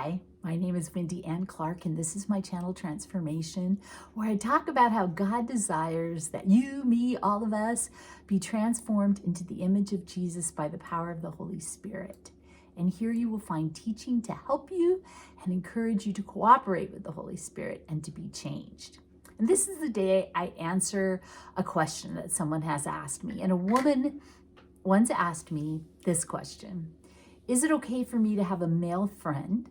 Hi, my name is Wendy Ann Clark, and this is my channel Transformation, where I talk about how God desires that you, me, all of us be transformed into the image of Jesus by the power of the Holy Spirit. And here you will find teaching to help you and encourage you to cooperate with the Holy Spirit and to be changed. And this is the day I answer a question that someone has asked me. And a woman once asked me this question: is it okay for me to have a male friend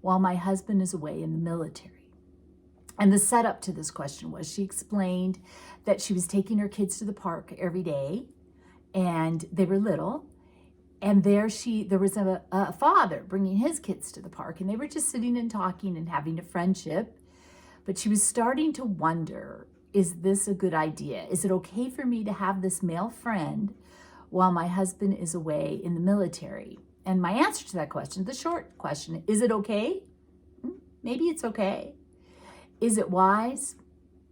while my husband is away in the military? And the setup to this question was, she explained that she was taking her kids to the park every day, and they were little, and there was a father bringing his kids to the park, and they were just sitting and talking and having a friendship. But she was starting to wonder, is this a good idea? Is it okay for me to have this male friend while my husband is away in the military? And my answer to that question, the short question, is it okay? Maybe it's okay. Is it wise?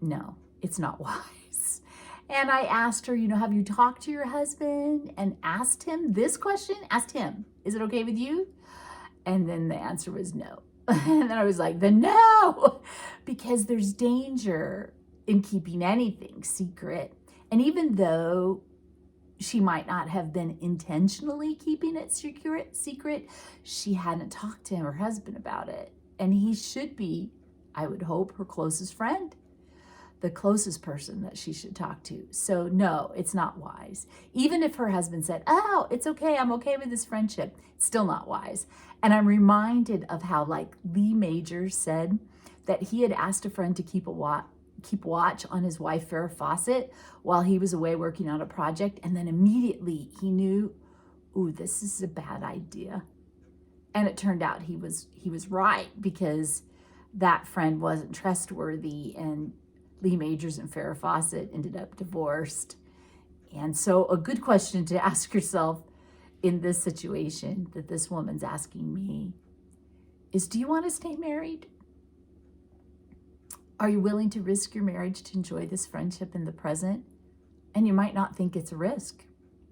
No, it's not wise. And I asked her, have you talked to your husband and asked him this question? Asked him, is it okay with you? And then the answer was no. And then I was like, then no, because there's danger in keeping anything secret. And even though she might not have been intentionally keeping it secret, she hadn't talked to her husband about it. And he should be, I would hope, her closest friend, the closest person that she should talk to. So no, it's not wise. Even if her husband said, oh, it's okay, I'm okay with this friendship, it's still not wise. And I'm reminded of how, like, Lee Majors said that he had asked a friend to keep watch on his wife, Farrah Fawcett, while he was away working on a project. And then immediately he knew, ooh, this is a bad idea. And it turned out he was right, because that friend wasn't trustworthy, and Lee Majors and Farrah Fawcett ended up divorced. And so a good question to ask yourself in this situation that this woman's asking me is, do you want to stay married? Are you willing to risk your marriage to enjoy this friendship in the present? And you might not think it's a risk.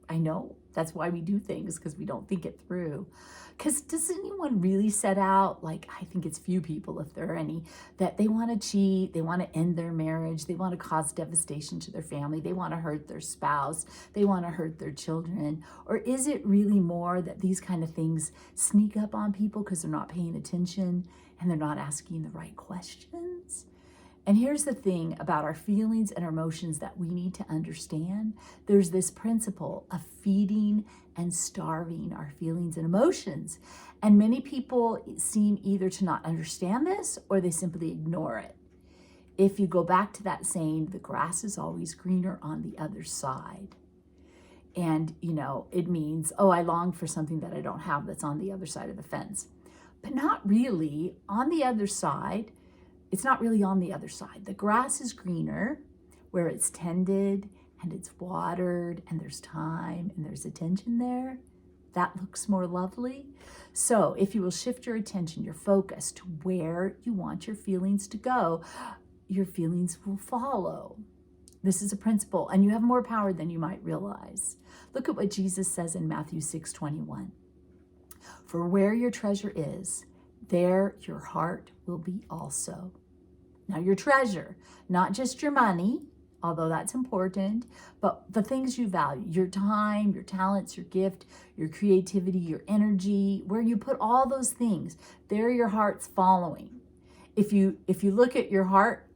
I know, that's why we do things, because we don't think it through. Because does anyone really set out, like, I think it's few people, if there are any, that they want to cheat, they want to end their marriage, they want to cause devastation to their family, they want to hurt their spouse, they want to hurt their children? Or is it really more that these kind of things sneak up on people because they're not paying attention and they're not asking the right questions? And here's the thing about our feelings and our emotions that we need to understand. There's this principle of feeding and starving our feelings and emotions. And many people seem either to not understand this or they simply ignore it. If you go back to that saying, the grass is always greener on the other side. And, it means, oh, I long for something that I don't have that's on the other side of the fence. But not really. On the other side, it's not really on the other side. The grass is greener where it's tended and it's watered and there's time and there's attention there. That looks more lovely. So if you will shift your attention, your focus to where you want your feelings to go, your feelings will follow. This is a principle, and you have more power than you might realize. Look at what Jesus says in Matthew 6:21. For where your treasure is, there your heart will be also. Now, your treasure, not just your money, although that's important, but the things you value, your time, your talents, your gift, your creativity, your energy, where you put all those things, there your heart's following. If you look at your heart,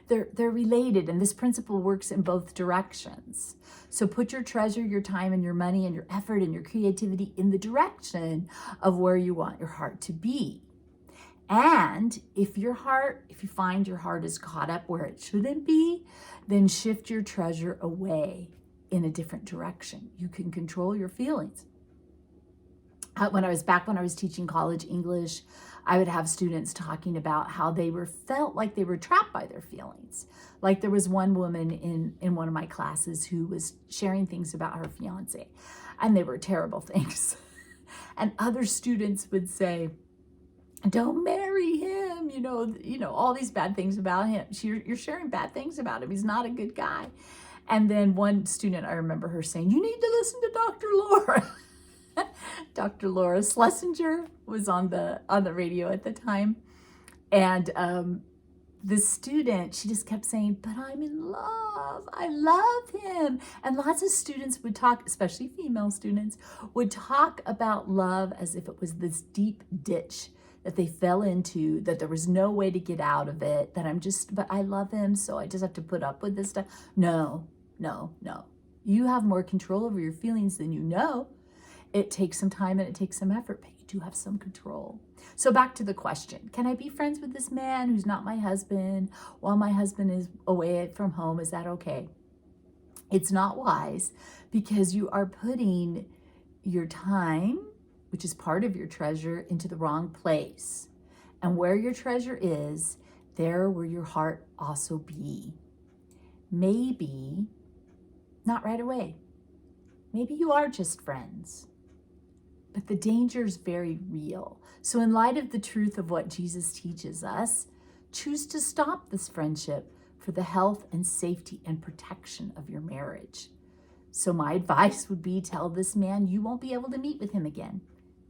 they're related, and this principle works in both directions. So put your treasure, your time, and your money, and your effort, and your creativity in the direction of where you want your heart to be. And if you find your heart is caught up where it shouldn't be, then shift your treasure away in a different direction. You can control your feelings. When I was teaching college English, I would have students talking about how they felt like they were trapped by their feelings. Like, there was one woman in one of my classes who was sharing things about her fiance, and they were terrible things. And other students would say, don't marry him, all these bad things about him. You're sharing bad things about him. He's not a good guy. And then one student, I remember her saying, you need to listen to Dr. Laura. Dr. Laura Schlesinger was on the radio at the time. And this student, she just kept saying, but I'm in love. I love him. And lots of students would talk, especially female students, would talk about love as if it was this deep ditch that they fell into, that there was no way to get out of it, but I love him, so I just have to put up with this stuff. No, no, no. You have more control over your feelings than you know. It takes some time and it takes some effort, but you do have some control. So back to the question, can I be friends with this man who's not my husband while my husband is away from home? Is that okay? It's not wise, because you are putting your time, which is part of your treasure, into the wrong place. And where your treasure is, there will your heart also be. Maybe not right away. Maybe you are just friends. But the danger is very real. So in light of the truth of what Jesus teaches us, choose to stop this friendship for the health and safety and protection of your marriage. So my advice would be, tell this man you won't be able to meet with him again.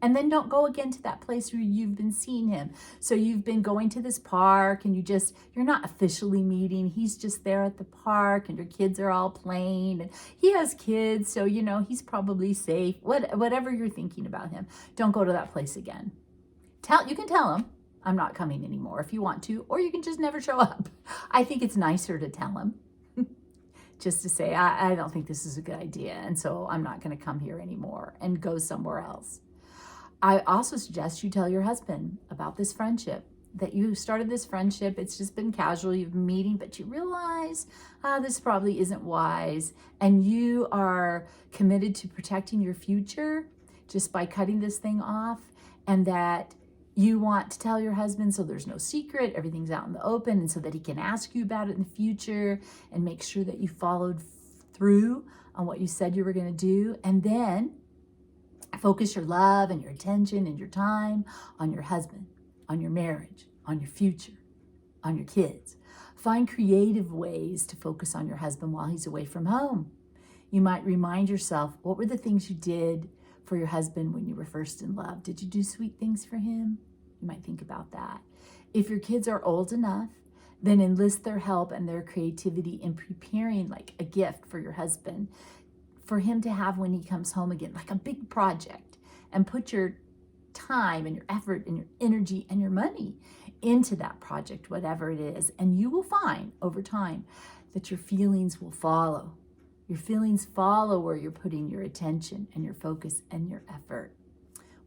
And then don't go again to that place where you've been seeing him. So you've been going to this park and you're not officially meeting. He's just there at the park and your kids are all playing. And he has kids, so he's probably safe. Whatever you're thinking about him, don't go to that place again. You can tell him, I'm not coming anymore if you want to, or you can just never show up. I think it's nicer to tell him. Just to say, I don't think this is a good idea, and so I'm not going to come here anymore, and go somewhere else. I also suggest you tell your husband about this friendship, that you started this friendship. It's just been casual, you've been meeting, but you realize this probably isn't wise, and you are committed to protecting your future just by cutting this thing off, and that you want to tell your husband so there's no secret, everything's out in the open, and so that he can ask you about it in the future and make sure that you followed through on what you said you were going to do. And then focus your love and your attention and your time on your husband, on your marriage, on your future, on your kids. Find creative ways to focus on your husband while he's away from home. You might remind yourself, what were the things you did for your husband when you were first in love? Did you do sweet things for him? You might think about that. If your kids are old enough, then enlist their help and their creativity in preparing like a gift for your husband, for him to have when he comes home again, like a big project, and put your time and your effort and your energy and your money into that project, whatever it is. And you will find over time that your feelings will follow. Your feelings follow where you're putting your attention and your focus and your effort.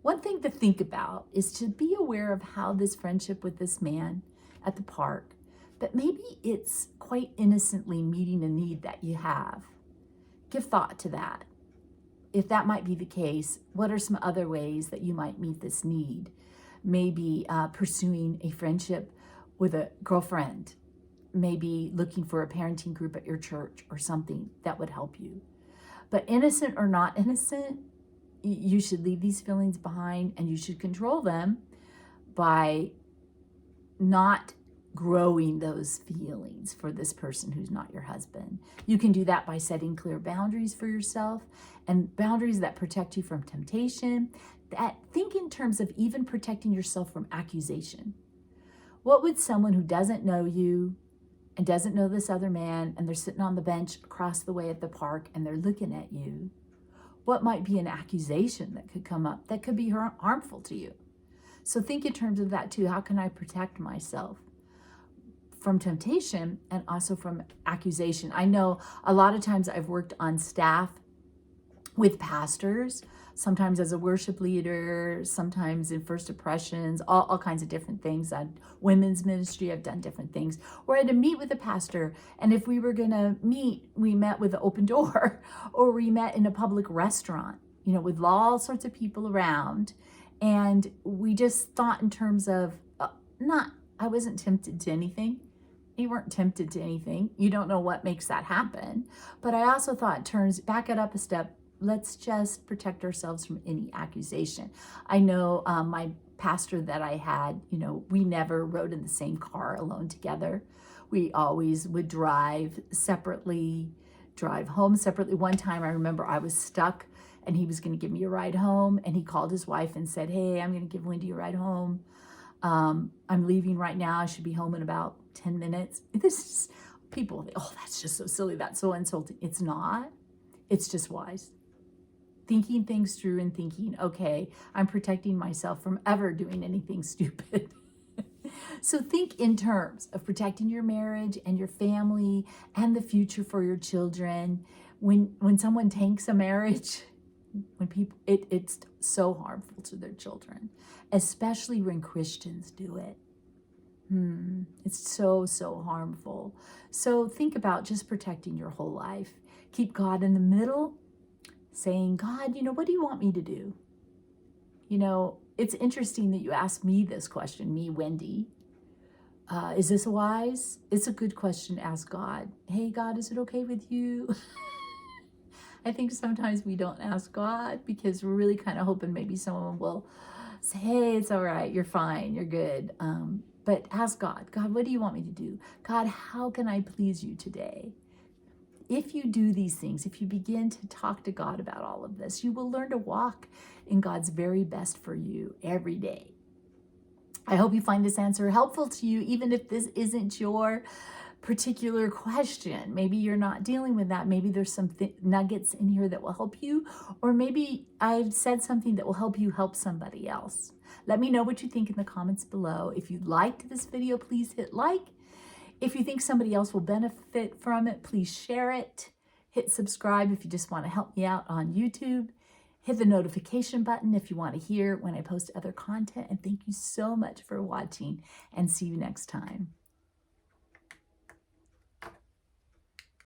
One thing to think about is to be aware of how this friendship with this man at the park, but maybe it's quite innocently meeting a need that you have. Give thought to that. If that might be the case, what are some other ways that you might meet this need? Maybe pursuing a friendship with a girlfriend, maybe looking for a parenting group at your church or something that would help you. But innocent or not innocent, you should leave these feelings behind, and you should control them by not growing those feelings for this person who's not your husband. You can do that by setting clear boundaries for yourself, and boundaries that protect you from temptation, that think in terms of even protecting yourself from accusation. What would someone who doesn't know you and doesn't know this other man, and they're sitting on the bench across the way at the park and they're looking at you, what might be an accusation that could come up that could be harmful to you? So think in terms of that too. How can I protect myself from temptation and also from accusation? I know a lot of times I've worked on staff with pastors, sometimes as a worship leader, sometimes in First Impressions, all kinds of different things. On women's ministry, I've done different things where I had to meet with a pastor. And if we were going to meet, we met with an open door, or we met in a public restaurant, with all sorts of people around. And we just thought in terms of I wasn't tempted to anything. You weren't tempted to anything. You don't know what makes that happen. But I also thought in terms, back it up a step, let's just protect ourselves from any accusation. I know my pastor that I had, we never rode in the same car alone together. We always would drive separately, drive home separately. One time I remember I was stuck and he was going to give me a ride home. And he called his wife and said, hey, I'm going to give Wendy a ride home. I'm leaving right now. I should be home in about 10 minutes. This is, people think, oh, that's just so silly. That's so insulting. It's not. It's just wise. Thinking things through and thinking, okay, I'm protecting myself from ever doing anything stupid. So think in terms of protecting your marriage and your family and the future for your children. When someone tanks a marriage, when people, it's so harmful to their children, especially when Christians do it. It's so, so harmful. So think about just protecting your whole life. Keep God in the middle, saying, God, what do you want me to do? It's interesting that you asked me this question, me, Wendy. Is this wise? It's a good question to ask God. Hey, God, is it okay with you? I think sometimes we don't ask God because we're really kind of hoping maybe someone will say, hey, it's all right. You're fine. You're good. But ask God, God, what do you want me to do? God, how can I please you today? If you do these things, if you begin to talk to God about all of this, you will learn to walk in God's very best for you every day. I hope you find this answer helpful to you, even if this isn't your particular question. Maybe you're not dealing with that. Maybe there's some nuggets in here that will help you, or maybe I've said something that will help you help somebody else. Let me know what you think in the comments below. If you liked this video, please hit like. If you think somebody else will benefit from it, please share it. Hit subscribe if you just want to help me out on YouTube. Hit the notification button if you want to hear when I post other content. And thank you so much for watching, and see you next time.